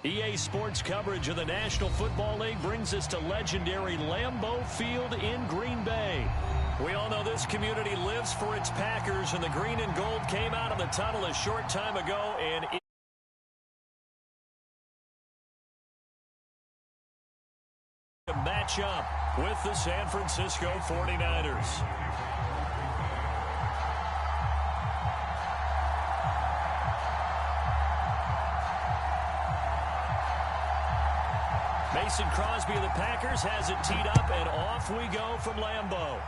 EA Sports coverage of the National Football League brings us to legendary Lambeau Field in Green Bay. We all know this community lives for its Packers, and the green and gold came out of the tunnel a short time ago, and to match up with the San Francisco 49ers. Mason Crosby of the Packers has it teed up, and off we go from Lambeau.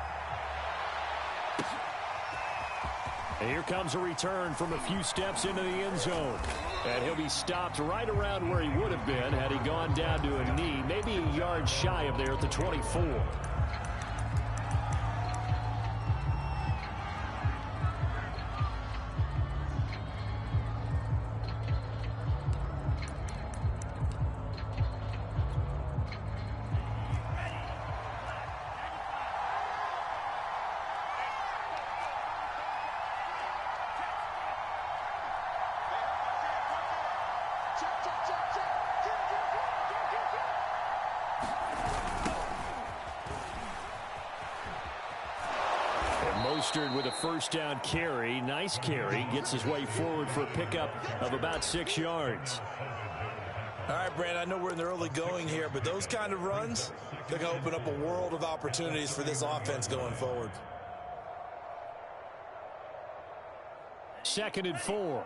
And here comes a return from a few steps into the end zone. And he'll be stopped right around where he would have been had he gone down to a knee, maybe a yard shy of there at the 24. With a first down carry. Nice carry. Gets his way forward for a pickup of about 6 yards. All right, Brand, I know we're in the early going here, but those kind of runs, they're going to open up a world of opportunities for this offense going forward. 2nd and 4.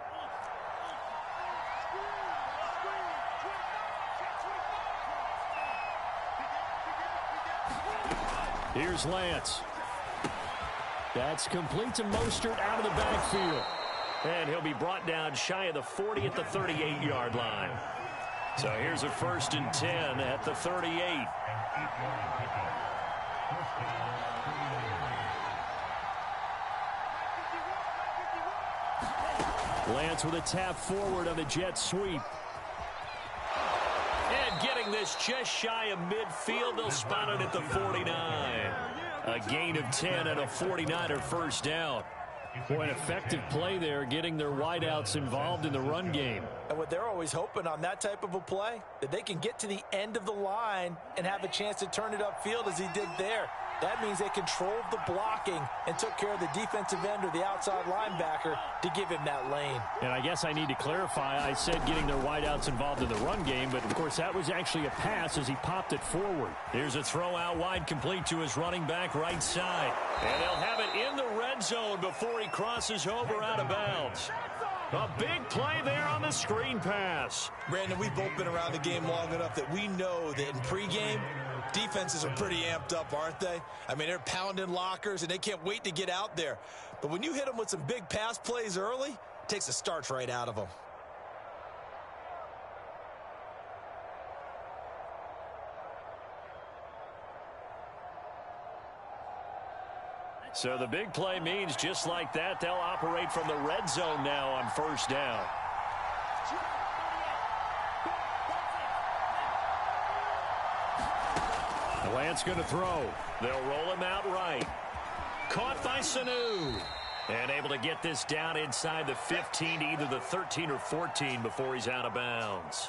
Here's Lance. That's complete to Mostert out of the backfield. And he'll be brought down shy of the 40 at the 38-yard line. So here's a 1st and 10 at the 38. Lance with a tap forward on the jet sweep. And getting this just shy of midfield, they'll spot it at the 49. A gain of 10 and a 49er first down. Boy, an effective play there, getting their wideouts involved in the run game. And what they're always hoping on that type of a play, that they can get to the end of the line and have a chance to turn it upfield as he did there. That means they controlled the blocking and took care of the defensive end or the outside linebacker to give him that lane. And I guess I need to clarify, I said getting their wideouts involved in the run game, but of course that was actually a pass as he popped it forward. Here's a throw out wide complete to his running back right side. And they'll have it in the red zone before he crosses over out of bounds. A big play there on the screen pass. Brandon, we've both been around the game long enough that we know that in pregame, defenses are pretty amped up, aren't they? I mean, they're pounding lockers, and they can't wait to get out there. But when you hit them with some big pass plays early, it takes the starch right out of them. So the big play means just like that, they'll operate from the red zone now on 1st down. Lance going to throw. They'll roll him out right. Caught by Sanu. And able to get this down inside the 15 to either the 13 or 14 before he's out of bounds.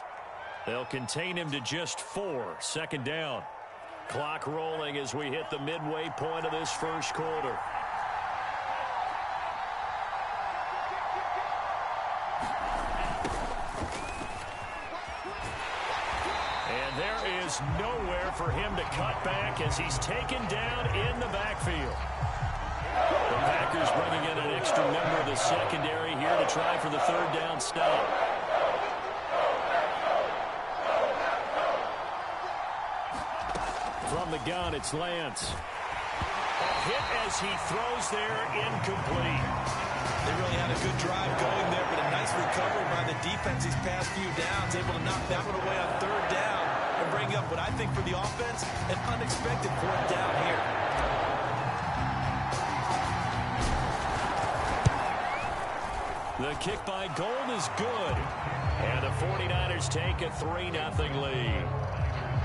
They'll contain him to just 4. 2nd down. Clock rolling as we hit the midway point of this first quarter. And there is nowhere for him to cut back as he's taken down in the backfield. The Packers bringing in an extra member of the secondary here to try for the 3rd down stop. From the gun, it's Lance. A hit as he throws there, incomplete. They really had a good drive going there, but a nice recovery by the defense these past few downs, able to knock that one away on 3rd down and bring up what I think for the offense, an unexpected 4th down here. The kick by Gold is good. And the 49ers take a 3-0 lead.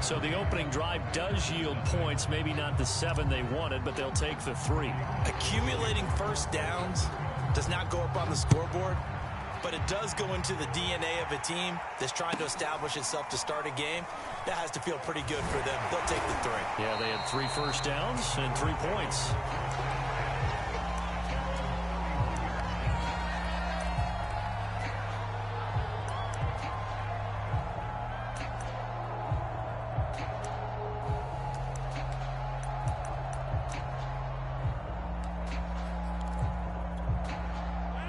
So the opening drive does yield points, maybe not the 7 they wanted, but they'll take the 3. Accumulating first downs does not go up on the scoreboard, but it does go into the DNA of a team that's trying to establish itself to start a game. That has to feel pretty good for them. They'll take the 3. Yeah, they had 3 first downs and 3 points.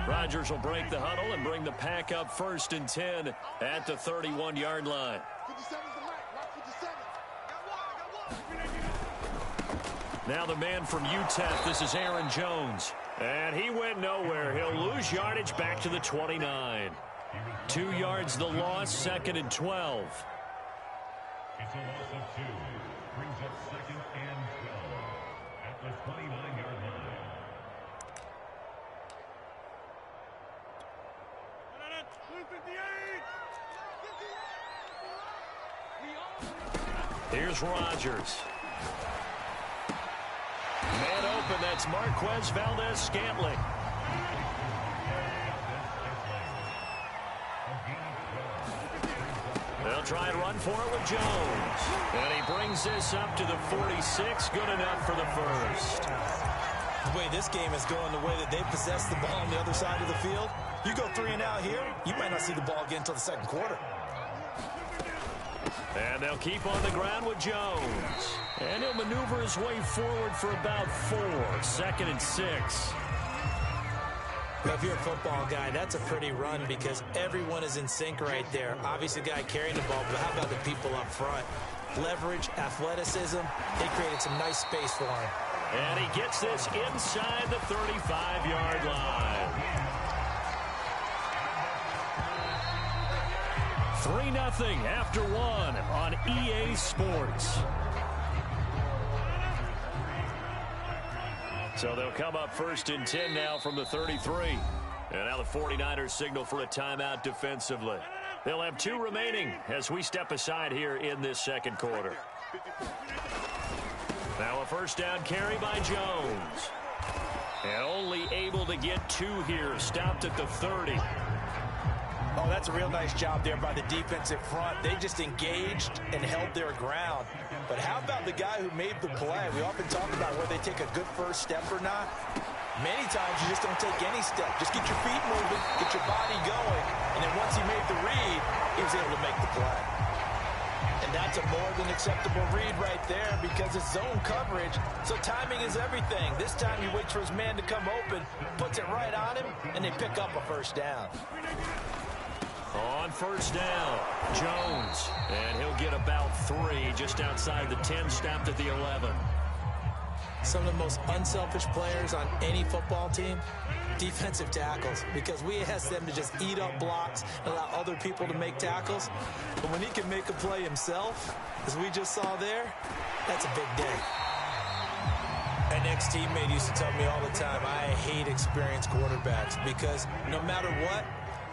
Rodgers will break the huddle and bring the pack up 1st and 10 at the 31-yard line. Now the man from UTEP, this is Aaron Jones. And he went nowhere. He'll lose yardage back to the 29. 2 yards the loss, 2nd and 12. It's a loss of 2. Brings up 2nd and 12 at the 29-yard line. Here's Rodgers. Man open, that's Marquez Valdez-Scantling. They'll try and run for it with Jones. And he brings this up to the 46. Good enough for the first. The way this game is going, the way that they possess the ball on the other side of the field, you go 3 and out here, you might not see the ball again until the 2nd quarter. And they'll keep on the ground with Jones. And he'll maneuver his way forward for about 4. 2nd and 6. Well, if you're a football guy, that's a pretty run because everyone is in sync right there. Obviously, the guy carrying the ball, but how about the people up front? Leverage, athleticism, they created some nice space for him. And he gets this inside the 35-yard line. 3-0 after 1 on EA Sports. So they'll come up 1st and 10 now from the 33. And now the 49ers signal for a timeout defensively. They'll have 2 remaining as we step aside here in this 2nd quarter. Now a 1st down carry by Jones. And only able to get 2 here. Stopped at the 30. Oh, that's a real nice job there by the defensive front. They just engaged and held their ground. But how about the guy who made the play? We often talk about whether they take a good first step or not. Many times you just don't take any step. Just get your feet moving, get your body going, and then once he made the read, he was able to make the play. And that's a more than acceptable read right there because it's zone coverage, so timing is everything. This time he waits for his man to come open, puts it right on him, and they pick up a 1st down. On 1st down, Jones. And he'll get about 3 just outside the 10, stopped at the 11. Some of the most unselfish players on any football team, defensive tackles, because we ask them to just eat up blocks and allow other people to make tackles. But when he can make a play himself, as we just saw there, that's a big day. An ex-teammate used to tell me all the time, I hate experienced quarterbacks because no matter what,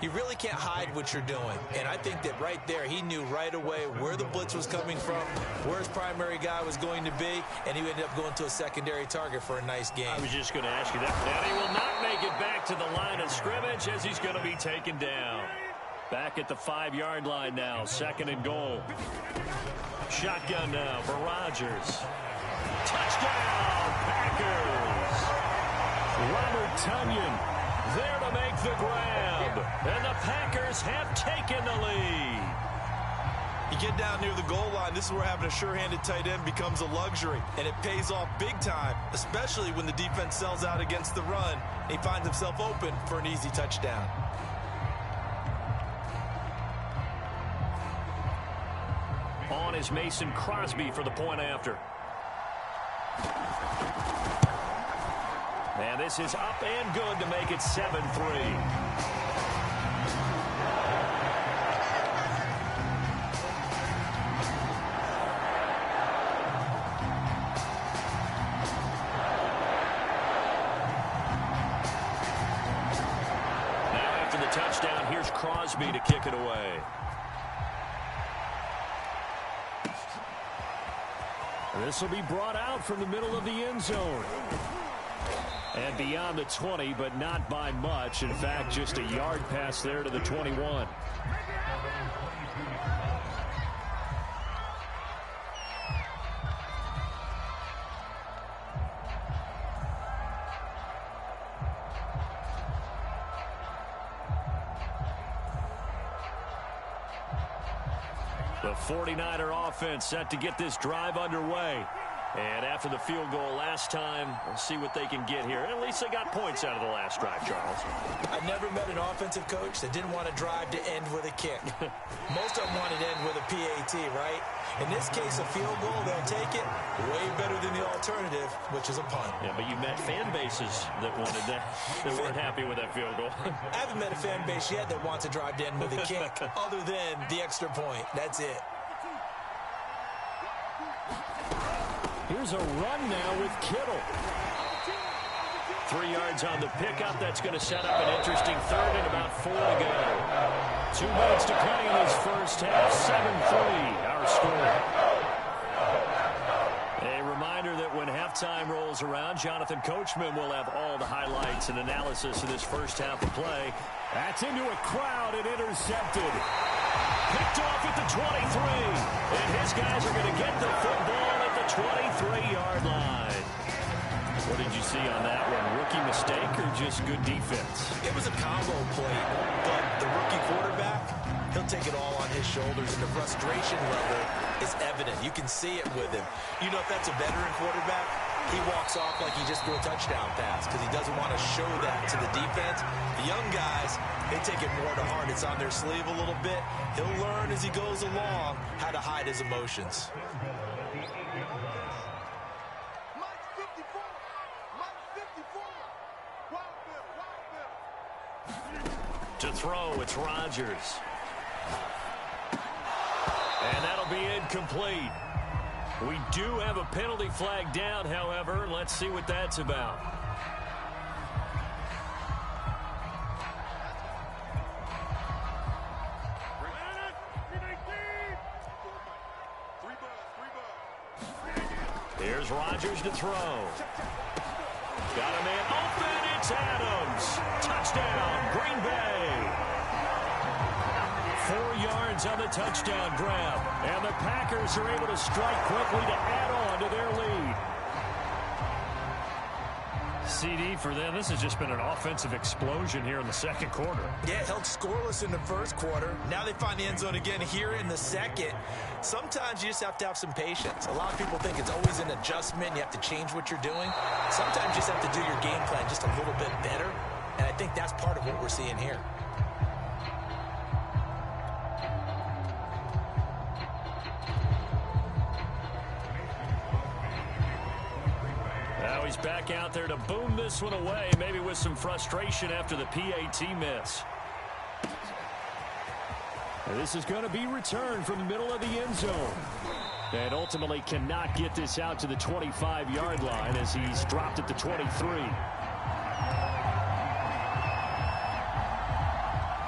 you really can't hide what you're doing. And I think that right there, he knew right away where the blitz was coming from, where his primary guy was going to be, and he ended up going to a secondary target for a nice game. I was just going to ask you that. And he will not make it back to the line of scrimmage as he's going to be taken down. Back at the 5-yard line now, 2nd and goal. Shotgun now for Rodgers. Touchdown, Packers. Robert Tonyan there to make the grab. And the Packers have taken the lead. You get down near the goal line, this is where having a sure-handed tight end becomes a luxury. And it pays off big time, especially when the defense sells out against the run. And he finds himself open for an easy touchdown. On is Mason Crosby for the point after. And this is up and good to make it 7-3. Now after the touchdown, here's Crosby to kick it away. This will be brought out from the middle of the end zone. And beyond the 20, but not by much. In fact, just a yard pass there to the 21. The 49er offense set to get this drive underway. And after the field goal last time, we'll see what they can get here. At least they got points out of the last drive, Charles. I've never met an offensive coach that didn't want to drive to end with a kick. Most of them wanted to end with a PAT, right? In this case, a field goal, they'll take it way better than the alternative, which is a punt. Yeah, but you met fan bases that wanted that, that weren't happy with that field goal. I haven't met a fan base yet that wants to drive to end with a kick other than the extra point. That's it. Here's a run now with Kittle. 3 yards on the pickup. That's going to set up an interesting third and about 4 to go. 2 minutes to play in this first half. 7-3, our score. A reminder that when halftime rolls around, Jonathan Coachman will have all the highlights and analysis of this first half of play. That's into a crowd and intercepted. Picked off at the 23. And his guys are going to get the football at the 23-yard line. What did you see on that one? Rookie mistake or just good defense? It was a combo play, but the rookie quarterback, he'll take it all on his shoulders, and the frustration level is evident. You can see it with him. You know, if that's a veteran quarterback, he walks off like he just threw a touchdown pass because he doesn't want to show that to the defense. The young guys, they take it more to heart. It's on their sleeve a little bit. He'll learn as he goes along how to hide his emotions. To throw, it's Rodgers. And that'll be incomplete. We do have a penalty flag down, however. Let's see what that's about. Here's Rodgers to throw. Got a man open. It's Adams. Touchdown, Green Bay. 4 yards on the touchdown grab. And the Packers are able to strike quickly to add on to their lead. CD for them. This has just been an offensive explosion here in the second quarter. Yeah, held scoreless in the first quarter. Now they find the end zone again here in the second. Sometimes you just have to have some patience. A lot of people think it's always an adjustment. You have to change what you're doing. Sometimes you just have to do your game plan just a little bit better. And I think that's part of what we're seeing here. Now he's back out there to boom this one away, maybe with some frustration after the PAT miss. And this is going to be returned from the middle of the end zone. And ultimately cannot get this out to the 25-yard line as he's dropped at the 23.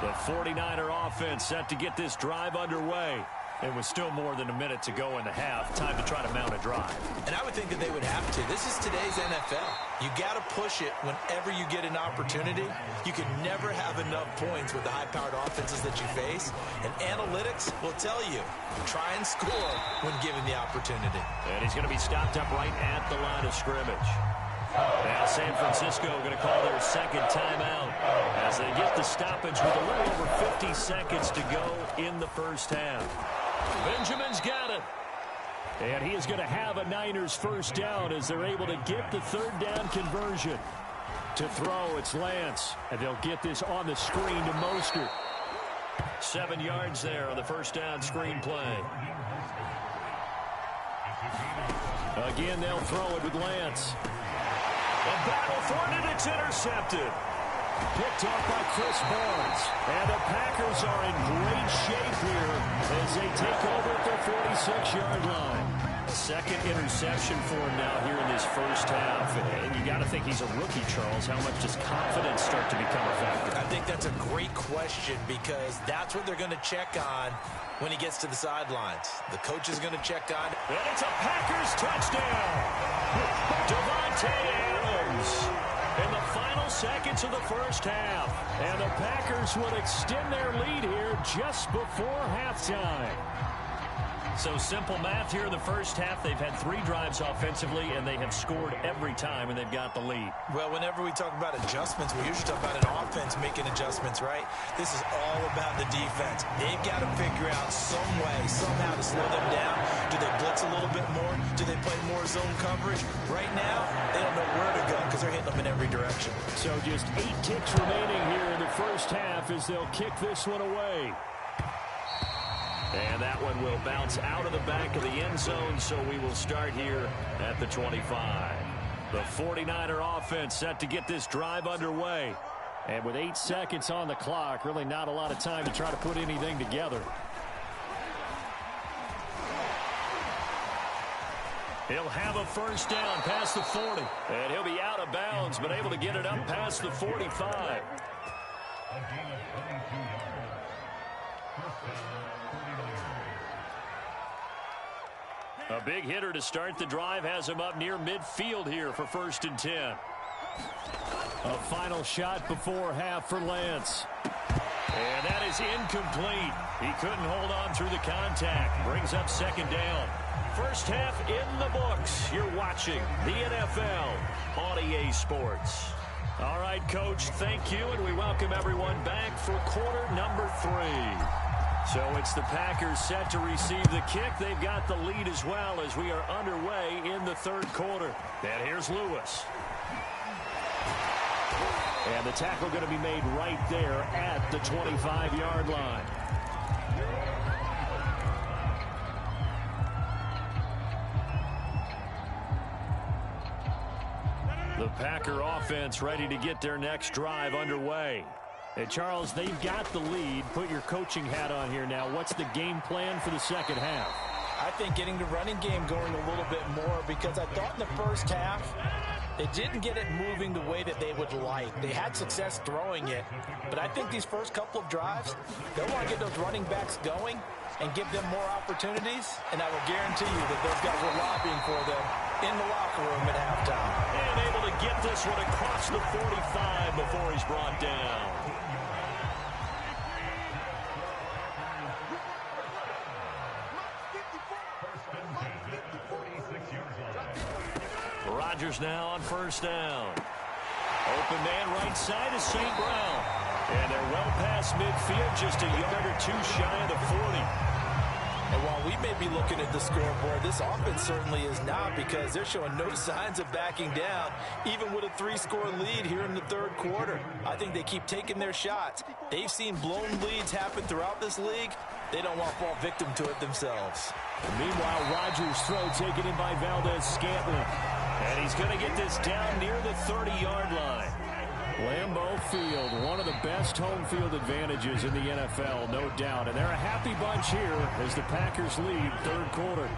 The 49er offense set to get this drive underway. It was still more than a minute to go in the half. Time to try to mount a drive. And I would think that they would have to. This is today's NFL. You got to push it whenever you get an opportunity. You can never have enough points with the high-powered offenses that you face. And analytics will tell you, try and score when given the opportunity. And he's going to be stopped up right at the line of scrimmage. Now San Francisco going to call their second timeout as they get the stoppage with a little over 50 seconds to go in the first half. Benjamin's got it. And he is going to have a Niners first down as they're able to get the third down conversion. To throw, it's Lance. And they'll get this on the screen to Mostert. 7 yards there on the first down screen play. Again, they'll throw it with Lance. A battle for it, and it's intercepted. Picked off by Chris Barnes. And the Packers are in great shape here as they take over at their 46-yard line. Second interception for him now here in this first half. And you got to think he's a rookie, Charles. How much does confidence start to become a factor? I think that's a great question because that's what they're going to check on when he gets to the sidelines. The coach is going to check on. And it's a Packers touchdown. Devontae Adams. seconds of the first half. And the Packers would extend their lead here just before halftime. So simple math here in the first half. They've had 3 drives offensively, and they have scored every time, and they've got the lead. Well, whenever we talk about adjustments, we usually talk about an offense making adjustments, right? This is all about the defense. They've got to figure out some way, somehow to slow them down. Do they blitz a little bit more? Do they play more zone coverage? Right now, they don't know where to go because they're hitting them in every direction. So just 8 ticks remaining here in the first half as they'll kick this one away. And that one will bounce out of the back of the end zone, so we will start here at the 25. The 49er offense set to get this drive underway. And with 8 seconds on the clock, really not a lot of time to try to put anything together. He'll have a first down past the 40. And he'll be out of bounds, but able to get it up past the 45. A big hitter to start the drive has him up near midfield here for 1st and 10. A final shot before half for Lance. And that is incomplete. He couldn't hold on through the contact. Brings up 2nd down. First half in the books. You're watching the NFL on EA Sports. All right, Coach, thank you, and we welcome everyone back for quarter number 3. So it's the Packers set to receive the kick. They've got the lead as well as we are underway in the 3rd quarter. And here's Lewis. And the tackle going to be made right there at the 25-yard line. The Packer offense ready to get their next drive underway. And, Charles, they've got the lead. Put your coaching hat on here now. What's the game plan for the second half? I think getting the running game going a little bit more because I thought in the first half they didn't get it moving the way that they would like. They had success throwing it, but I think these first couple of drives, they'll want to get those running backs going and give them more opportunities, and I will guarantee you that those guys were lobbying for them in the locker room at halftime. And able to get this one across the 45 before he's brought down. Rodgers now on 1st down. Open man right side is St. Brown. And they're well past midfield, just a yard or 2 shy of the 40. And while we may be looking at the scoreboard, this offense certainly is not because they're showing no signs of backing down, even with a 3-score lead here in the 3rd quarter. I think they keep taking their shots. They've seen blown leads happen throughout this league. They don't want to fall victim to it themselves. Meanwhile, Rodgers' throw taken in by Valdez-Scantling. And he's going to get this down near the 30-yard line. Lambeau Field, one of the best home field advantages in the NFL, no doubt. And they're a happy bunch here as the Packers lead 3rd quarter.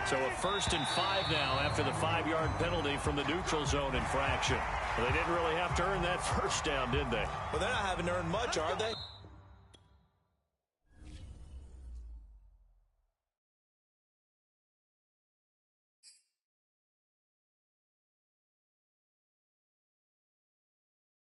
So a 1st and 5 now after the 5-yard penalty from the neutral zone infraction. Well, they didn't really have to earn that first down, did they? Well, they're not having to earn much, are they?